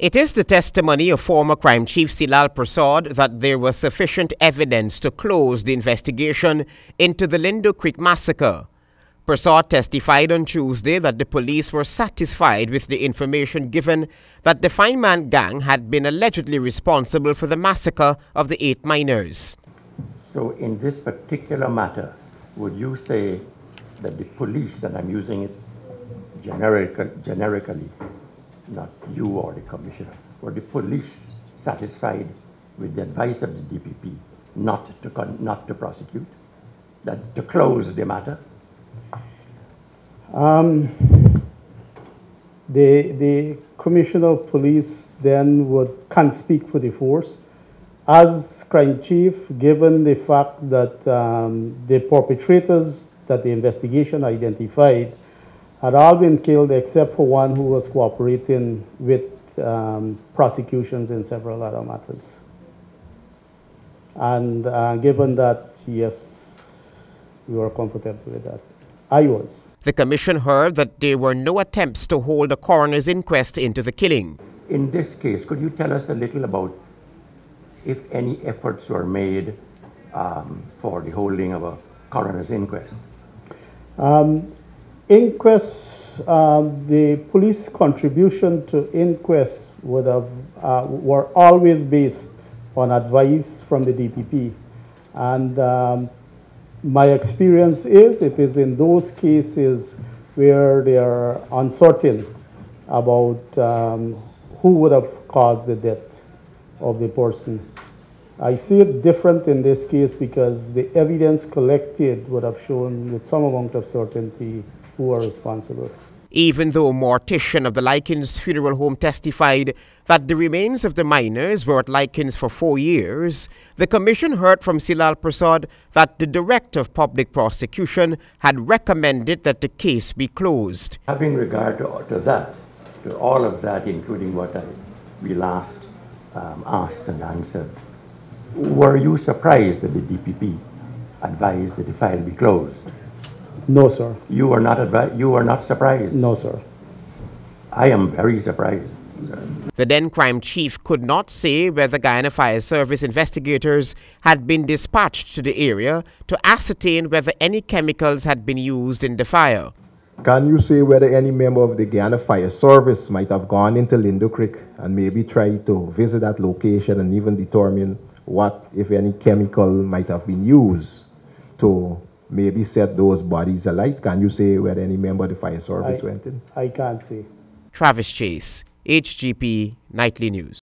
It is the testimony of former Crime Chief Silal Prasad that there was sufficient evidence to close the investigation into the Lindo Creek massacre. Prasad testified on Tuesday that the police were satisfied with the information given that the Fineman gang had been allegedly responsible for the massacre of the 8 miners. So in this particular matter, would you say that the police, and I'm using it generically, not you or the commissioner, were the police satisfied with the advice of the DPP not to prosecute, that to close the matter? The commissioner of police then can't speak for the force. As crime chief, given the fact that the perpetrators that the investigation identified had all been killed except for one who was cooperating with prosecutions in several other matters. And given that, yes, we were comfortable with that. I was. The commission heard that there were no attempts to hold a coroner's inquest into the killing. In this case, could you tell us a little about if any efforts were made for the holding of a coroner's inquest? Inquests, the police contribution to inquests were always based on advice from the DPP. And my experience is it is in those cases where they are uncertain about who would have caused the death of the person. I see it different in this case because the evidence collected would have shown with some amount of certainty who are responsible. Even though mortician of the Likens Funeral Home testified that the remains of the miners were at Likens for 4 years, the commission heard from Silal Prasad that the Director of Public Prosecution had recommended that the case be closed. Having regard to that, to all of that, including what we last asked and answered, were you surprised that the DPP advised that the file be closed? No, sir. You were not surprised? No, sir. I am very surprised. The then crime chief could not say whether Guyana Fire Service investigators had been dispatched to the area to ascertain whether any chemicals had been used in the fire. Can you say whether any member of the Guyana Fire Service might have gone into Lindo Creek and maybe tried to visit that location and even determine what, if any, chemical might have been used to maybe set those bodies alight? Can you say whether any member of the fire service went in? I can't say. Travis Chase, HGP Nightly News.